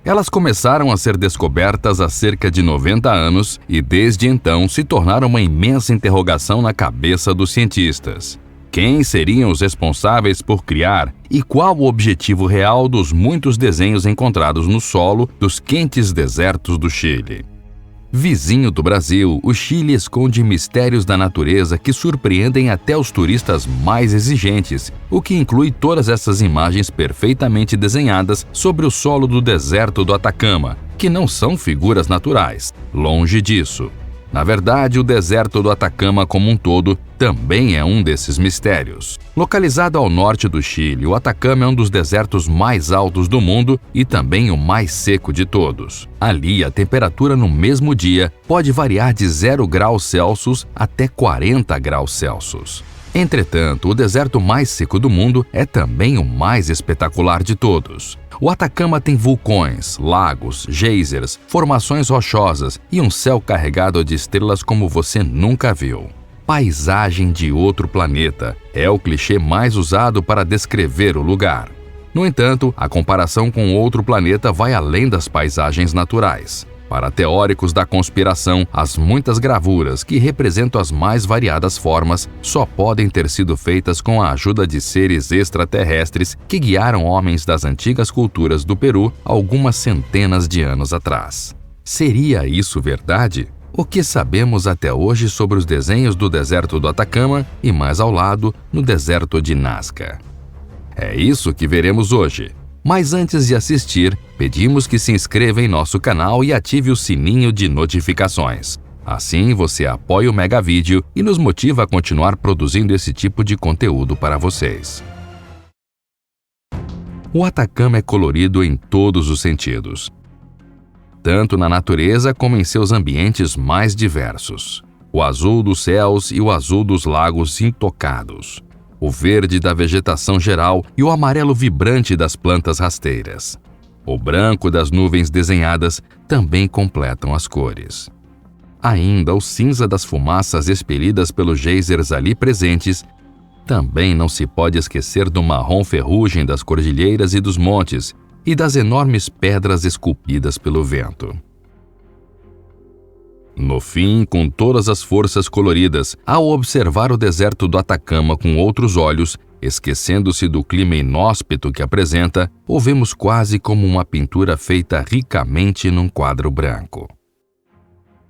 Elas começaram a ser descobertas há cerca de 90 anos e desde então se tornaram uma imensa interrogação na cabeça dos cientistas. Quem seriam os responsáveis por criar e qual o objetivo real dos muitos desenhos encontrados no solo dos quentes desertos do Chile? Vizinho do Brasil, o Chile esconde mistérios da natureza que surpreendem até os turistas mais exigentes, o que inclui todas essas imagens perfeitamente desenhadas sobre o solo do deserto do Atacama, que não são figuras naturais. Longe disso. Na verdade, o deserto do Atacama como um todo também é um desses mistérios. Localizado ao norte do Chile, o Atacama é um dos desertos mais altos do mundo e também o mais seco de todos. Ali, a temperatura no mesmo dia pode variar de 0 graus Celsius até 40 graus Celsius. Entretanto, o deserto mais seco do mundo é também o mais espetacular de todos. O Atacama tem vulcões, lagos, geysers, formações rochosas e um céu carregado de estrelas como você nunca viu. Paisagem de outro planeta é o clichê mais usado para descrever o lugar. No entanto, a comparação com outro planeta vai além das paisagens naturais. Para teóricos da conspiração, as muitas gravuras que representam as mais variadas formas só podem ter sido feitas com a ajuda de seres extraterrestres que guiaram homens das antigas culturas do Peru algumas centenas de anos atrás. Seria isso verdade? O que sabemos até hoje sobre os desenhos do deserto do Atacama e mais ao lado, no deserto de Nazca? É isso que veremos hoje. Mas antes de assistir, pedimos que se inscreva em nosso canal e ative o sininho de notificações. Assim você apoia o Mega Vídeo e nos motiva a continuar produzindo esse tipo de conteúdo para vocês. O Atacama é colorido em todos os sentidos, tanto na natureza como em seus ambientes mais diversos. O azul dos céus e o azul dos lagos intocados, o verde da vegetação geral e o amarelo vibrante das plantas rasteiras. O branco das nuvens desenhadas também completam as cores. Ainda o cinza das fumaças expelidas pelos geysers ali presentes. Também não se pode esquecer do marrom ferrugem das cordilheiras e dos montes e das enormes pedras esculpidas pelo vento. No fim, com todas as forças coloridas, ao observar o deserto do Atacama com outros olhos, esquecendo-se do clima inóspito que apresenta, o vemos quase como uma pintura feita ricamente num quadro branco.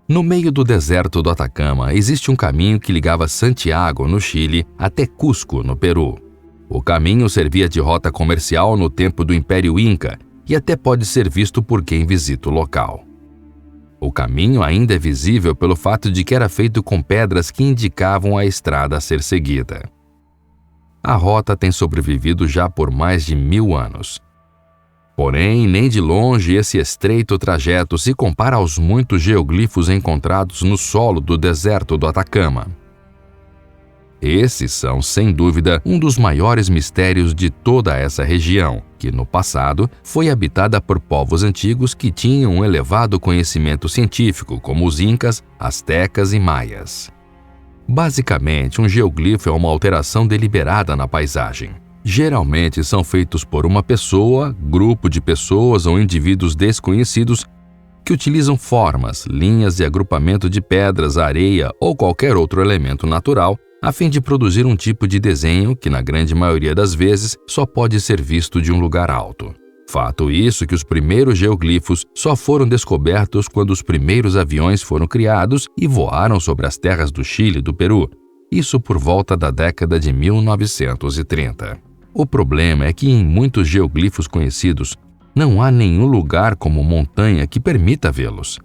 No meio do deserto do Atacama existe um caminho que ligava Santiago, no Chile, até Cusco, no Peru. O caminho servia de rota comercial no tempo do Império Inca e até pode ser visto por quem visita o local. O caminho ainda é visível pelo fato de que era feito com pedras que indicavam a estrada a ser seguida. A rota tem sobrevivido já por mais de 1000 anos. Porém, nem de longe esse estreito trajeto se compara aos muitos geoglifos encontrados no solo do deserto do Atacama. Esses são, sem dúvida, um dos maiores mistérios de toda essa região, que no passado foi habitada por povos antigos que tinham um elevado conhecimento científico, como os incas, astecas e maias. Basicamente, um geoglifo é uma alteração deliberada na paisagem. Geralmente são feitos por uma pessoa, grupo de pessoas ou indivíduos desconhecidos que utilizam formas, linhas e agrupamento de pedras, areia ou qualquer outro elemento natural a fim de produzir um tipo de desenho que, na grande maioria das vezes, só pode ser visto de um lugar alto. Fato isso que os primeiros geoglifos só foram descobertos quando os primeiros aviões foram criados e voaram sobre as terras do Chile e do Peru, isso por volta da década de 1930. O problema é que em muitos geoglifos conhecidos não há nenhum lugar como montanha que permita vê-los.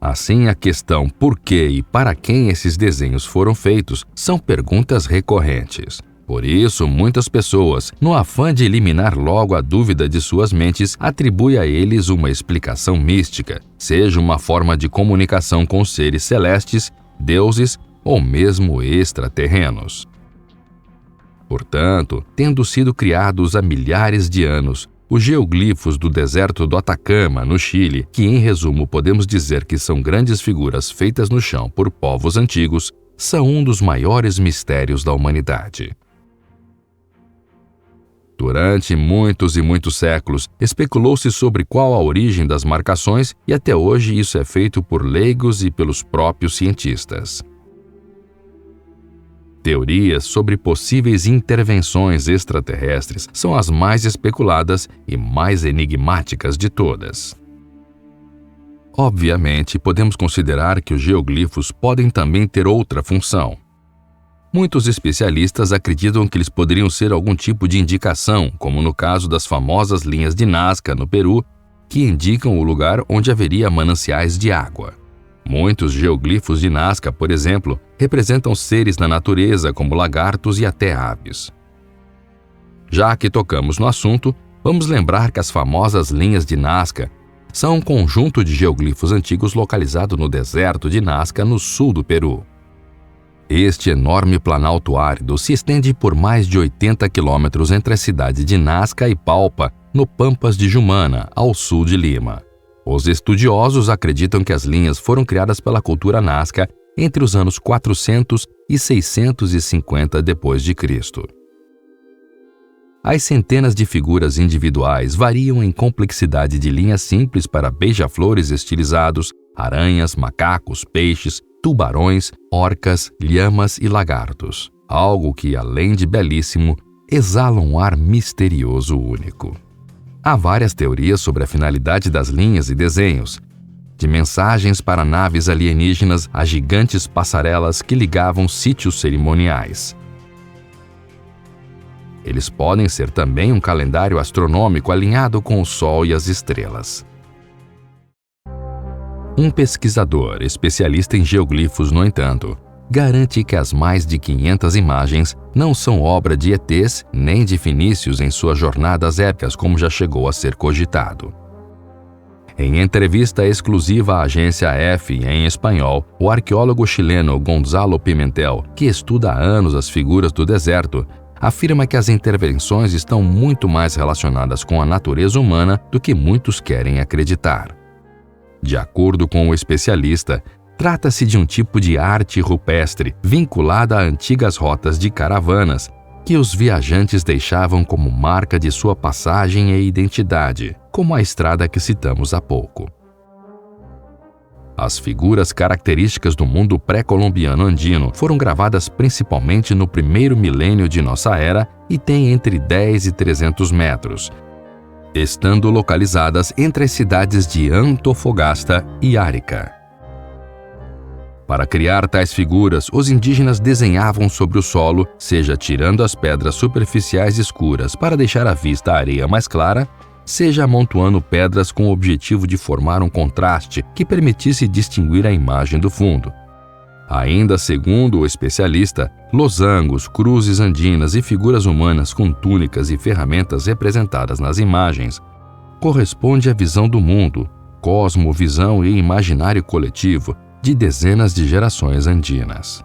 Assim, a questão por que e para quem esses desenhos foram feitos são perguntas recorrentes. Por isso, muitas pessoas, no afã de eliminar logo a dúvida de suas mentes, atribuem a eles uma explicação mística, seja uma forma de comunicação com seres celestes, deuses ou mesmo extraterrenos. Portanto, tendo sido criados há milhares de anos, os geoglifos do deserto do Atacama, no Chile, que em resumo podemos dizer que são grandes figuras feitas no chão por povos antigos, são um dos maiores mistérios da humanidade. Durante muitos e muitos séculos, especulou-se sobre qual a origem das marcações e até hoje isso é feito por leigos e pelos próprios cientistas. Teorias sobre possíveis intervenções extraterrestres são as mais especuladas e mais enigmáticas de todas. Obviamente, podemos considerar que os geoglifos podem também ter outra função. Muitos especialistas acreditam que eles poderiam ser algum tipo de indicação, como no caso das famosas linhas de Nazca, no Peru, que indicam o lugar onde haveria mananciais de água. Muitos geoglifos de Nazca, por exemplo, representam seres na natureza, como lagartos e até aves. Já que tocamos no assunto, vamos lembrar que as famosas linhas de Nazca são um conjunto de geoglifos antigos localizado no deserto de Nazca, no sul do Peru. Este enorme planalto árido se estende por mais de 80 quilômetros entre a cidade de Nazca e Palpa, no Pampas de Jumana, ao sul de Lima. Os estudiosos acreditam que as linhas foram criadas pela cultura Nazca entre os anos 400 e 650 d.C. As centenas de figuras individuais variam em complexidade de linhas simples para beija-flores estilizados, aranhas, macacos, peixes, tubarões, orcas, lhamas e lagartos. Algo que, além de belíssimo, exala um ar misterioso único. Há várias teorias sobre a finalidade das linhas e desenhos, de mensagens para naves alienígenas a gigantes passarelas que ligavam sítios cerimoniais. Eles podem ser também um calendário astronômico alinhado com o Sol e as estrelas. Um pesquisador especialista em geoglifos, no entanto, garante que as mais de 500 imagens não são obra de ETs nem de fenícios em suas jornadas épicas, como já chegou a ser cogitado. Em entrevista exclusiva à agência F em espanhol, o arqueólogo chileno Gonzalo Pimentel, que estuda há anos as figuras do deserto, afirma que as intervenções estão muito mais relacionadas com a natureza humana do que muitos querem acreditar. De acordo com o especialista, trata-se de um tipo de arte rupestre vinculada a antigas rotas de caravanas que os viajantes deixavam como marca de sua passagem e identidade, como a estrada que citamos há pouco. As figuras características do mundo pré-colombiano andino foram gravadas principalmente no primeiro milênio de nossa era e têm entre 10 e 300 metros, estando localizadas entre as cidades de Antofagasta e Arica. Para criar tais figuras, os indígenas desenhavam sobre o solo, seja tirando as pedras superficiais escuras para deixar à vista a areia mais clara, seja amontoando pedras com o objetivo de formar um contraste que permitisse distinguir a imagem do fundo. Ainda segundo o especialista, losangos, cruzes andinas e figuras humanas com túnicas e ferramentas representadas nas imagens corresponde à visão do mundo, cosmovisão e imaginário coletivo de dezenas de gerações andinas.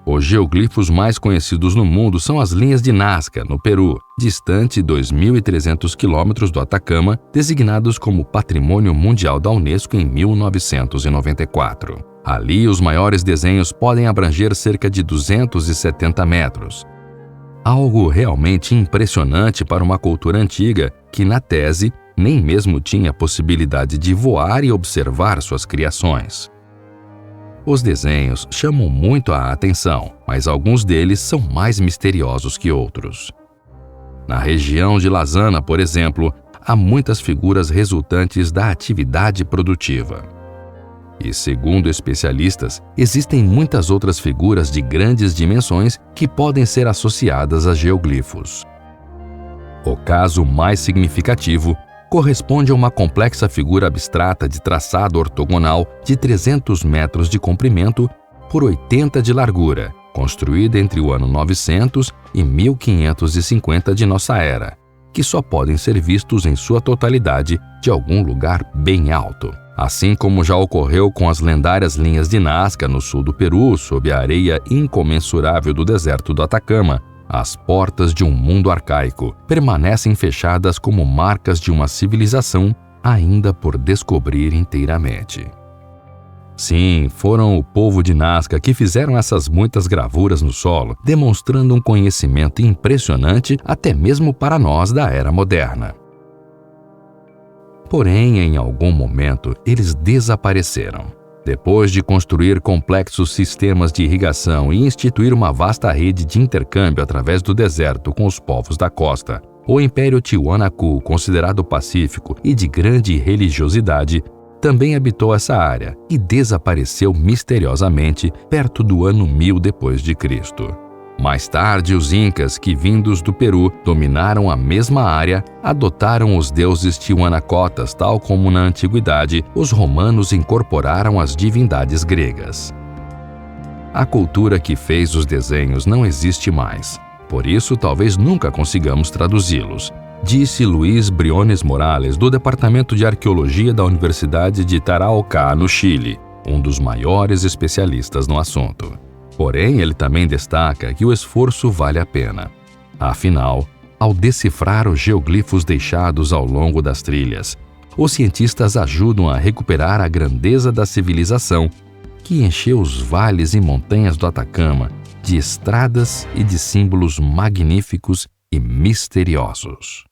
Os geoglifos mais conhecidos no mundo são as linhas de Nazca, no Peru, distante 2.300 quilômetros do Atacama, designados como Patrimônio Mundial da Unesco em 1994. Ali, os maiores desenhos podem abranger cerca de 270 metros. Algo realmente impressionante para uma cultura antiga que, na tese, nem mesmo tinha a possibilidade de voar e observar suas criações. Os desenhos chamam muito a atenção, mas alguns deles são mais misteriosos que outros. Na região de Lazana, por exemplo, há muitas figuras resultantes da atividade produtiva. E, segundo especialistas, existem muitas outras figuras de grandes dimensões que podem ser associadas a geoglifos. O caso mais significativo corresponde a uma complexa figura abstrata de traçado ortogonal de 300 metros de comprimento por 80 de largura, construída entre o ano 900 e 1550 de nossa era, que só podem ser vistos em sua totalidade de algum lugar bem alto. Assim como já ocorreu com as lendárias linhas de Nazca no sul do Peru, sob a areia incomensurável do deserto do Atacama, as portas de um mundo arcaico permanecem fechadas como marcas de uma civilização ainda por descobrir inteiramente. Sim, foram o povo de Nazca que fizeram essas muitas gravuras no solo, demonstrando um conhecimento impressionante até mesmo para nós da era moderna. Porém, em algum momento, eles desapareceram. Depois de construir complexos sistemas de irrigação e instituir uma vasta rede de intercâmbio através do deserto com os povos da costa, o Império Tiwanaku, considerado pacífico e de grande religiosidade, também habitou essa área e desapareceu misteriosamente perto do ano 1000 d.C. Mais tarde, os Incas, que vindos do Peru dominaram a mesma área, adotaram os deuses tiwanacotas, tal como na antiguidade os romanos incorporaram as divindades gregas. A cultura que fez os desenhos não existe mais, por isso talvez nunca consigamos traduzi-los, disse Luiz Briones Morales, do Departamento de Arqueologia da Universidade de Tarauacá, no Chile, um dos maiores especialistas no assunto. Porém, ele também destaca que o esforço vale a pena. Afinal, ao decifrar os geoglifos deixados ao longo das trilhas, os cientistas ajudam a recuperar a grandeza da civilização que encheu os vales e montanhas do Atacama de estradas e de símbolos magníficos e misteriosos.